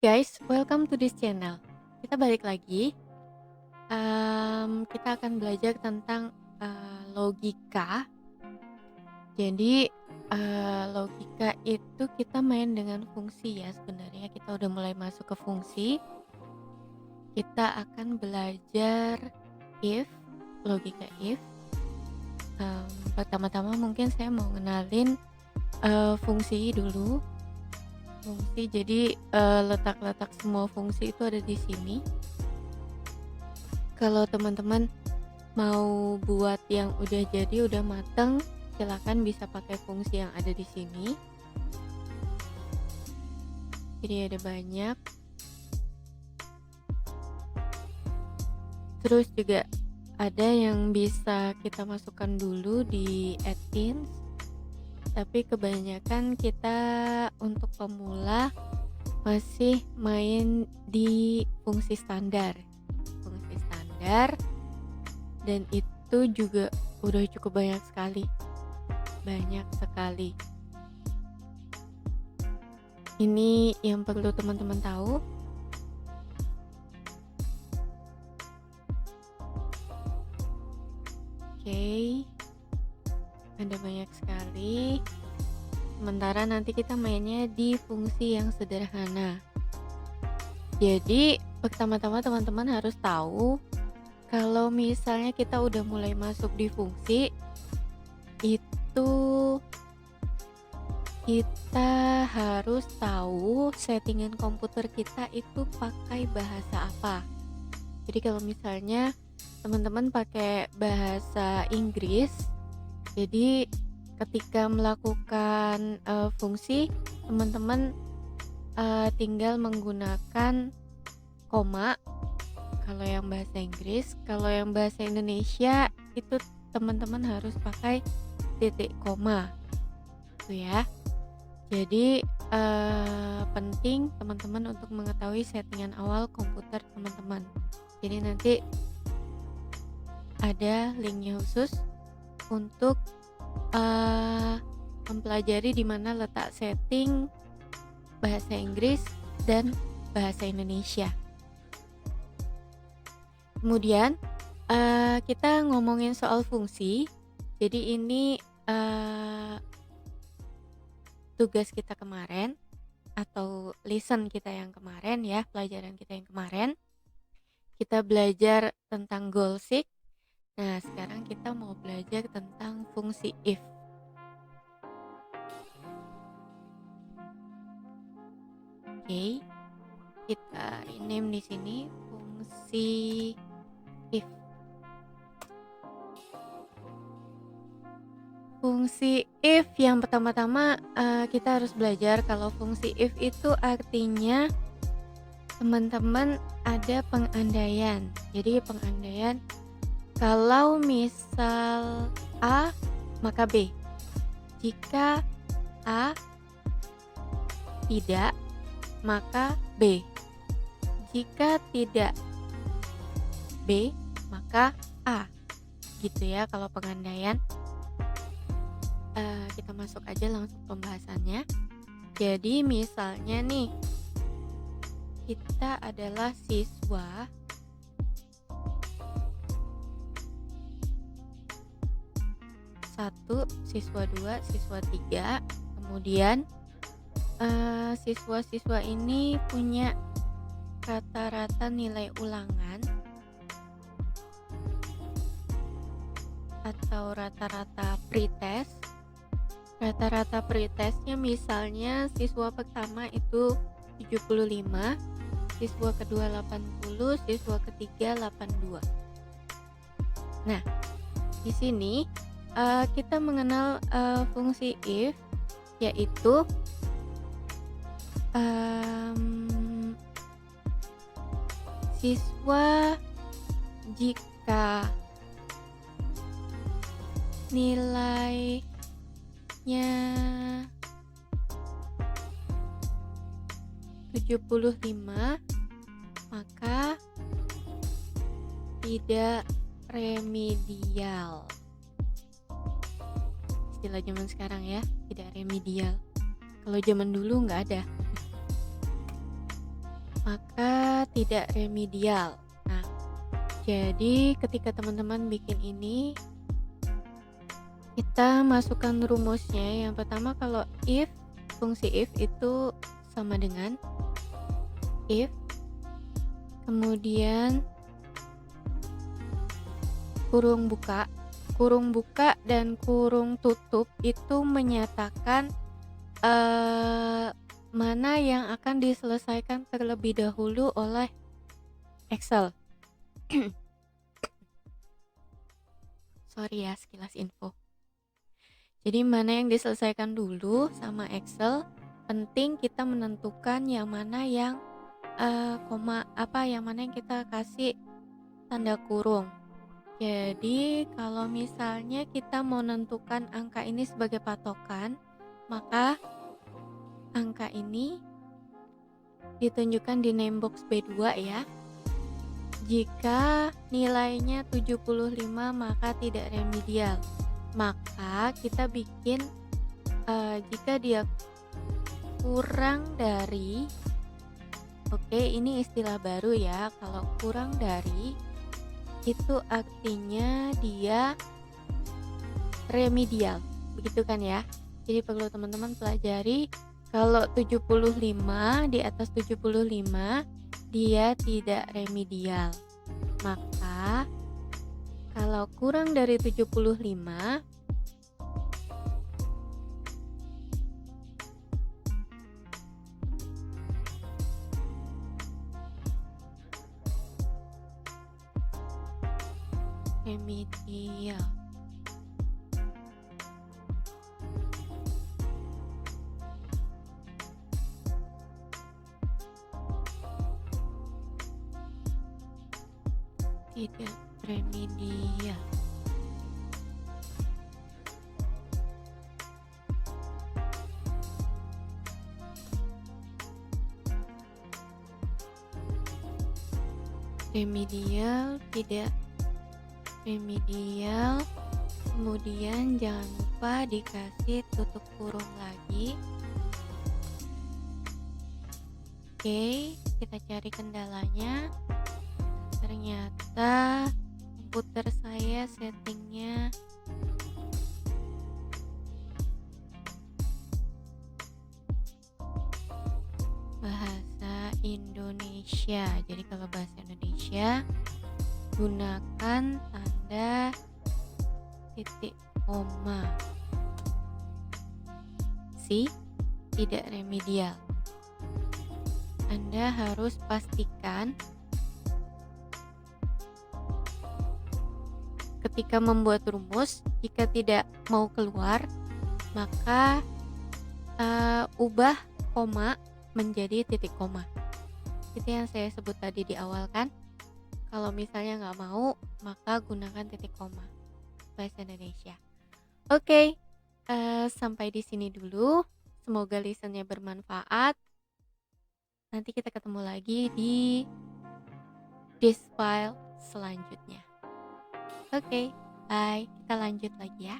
Guys, welcome to this channel. Kita balik lagi. Kita akan belajar tentang logika. Jadi logika itu kita main dengan fungsi ya. Sebenarnya kita udah mulai masuk ke fungsi. Kita akan belajar if, logika if. Pertama-tama mungkin saya mau kenalin fungsi dulu. Fungsi, jadi letak-letak semua fungsi itu ada di sini. Kalau teman-teman mau buat yang udah jadi, udah mateng, silakan bisa pakai fungsi yang ada di sini. Jadi ada banyak. Terus juga ada yang bisa kita masukkan dulu di add-ins. Tapi kebanyakan kita untuk pemula masih main di fungsi standar. Fungsi standar, dan itu juga udah cukup banyak sekali. Banyak sekali. Ini yang perlu teman-teman tahu. Oke. Ada banyak sekali. Sementara nanti kita mainnya di fungsi yang sederhana. Jadi pertama-tama teman-teman harus tahu kalau misalnya kita udah mulai masuk di fungsi itu, kita harus tahu settingan komputer kita itu pakai bahasa apa. Jadi kalau misalnya teman-teman pakai bahasa Inggris, jadi ketika melakukan fungsi, teman-teman tinggal menggunakan koma kalau yang bahasa Inggris. Kalau yang bahasa Indonesia itu teman-teman harus pakai titik koma, itu ya. Jadi penting teman-teman untuk mengetahui settingan awal komputer teman-teman. Jadi nanti ada linknya khusus untuk mempelajari di mana letak setting bahasa Inggris dan bahasa Indonesia. Kemudian kita ngomongin soal fungsi. Jadi ini tugas kita kemarin atau lesson kita yang kemarin ya, pelajaran kita yang kemarin. Kita belajar tentang goal seek. Nah, sekarang kita mau belajar tentang fungsi if. Oke, kita rename di sini fungsi if. Fungsi if yang pertama-tama kita harus belajar kalau fungsi if itu artinya teman-teman ada pengandaian. Jadi pengandaian kalau misal A maka B. Jika A tidak maka B. Jika tidak B maka A. Gitu ya kalau pengandaian. Kita masuk aja langsung pembahasannya. Jadi misalnya nih, kita adalah siswa satu, siswa 2, siswa 3. Kemudian siswa-siswa ini punya rata-rata nilai ulangan atau rata-rata pretest. Rata-rata pretestnya misalnya siswa pertama itu 75, siswa kedua 80, siswa ketiga 82. Nah, di sini kita mengenal fungsi if, yaitu siswa jika nilainya 75 maka tidak remedial. Istilah zaman sekarang ya, tidak remedial. Kalau zaman dulu nggak ada. maka tidak remedial. Nah, jadi ketika teman-teman bikin ini, kita masukkan rumusnya. Yang pertama, kalau if, fungsi if itu sama dengan if, kemudian kurung buka dan kurung tutup itu menyatakan mana yang akan diselesaikan terlebih dahulu oleh Excel. Sorry ya, sekilas info. Jadi mana yang diselesaikan dulu sama Excel, penting kita menentukan yang mana yang yang mana yang kita kasih tanda kurung. Jadi kalau misalnya kita mau menentukan angka ini sebagai patokan, maka angka ini ditunjukkan di name box B2 ya. Jika nilainya 75 maka tidak remedial. Maka kita bikin jika dia kurang dari, oke, ini istilah baru ya, kalau kurang dari itu artinya dia remedial, begitu kan ya. Jadi perlu teman-teman pelajari, kalau 75, di atas 75 dia tidak remedial. Maka kalau kurang dari 75 remedial. Tidak remedial. Remedial, tidak remedial. Kemudian jangan lupa dikasih tutup kurung lagi. Oke, kita cari kendalanya. Ternyata komputer saya settingnya bahasa Indonesia. Jadi kalau bahasa Indonesia gunakan tanda titik koma. Tidak remedial. Anda harus pastikan ketika membuat rumus, jika tidak mau keluar, maka ubah koma menjadi titik koma. Itu yang saya sebut tadi di awal kan. Kalau misalnya nggak mau, maka gunakan titik koma. Bahasa Indonesia. Oke, sampai di sini dulu. Semoga listennya bermanfaat. Nanti kita ketemu lagi di this file selanjutnya. Oke, bye. Kita lanjut lagi ya.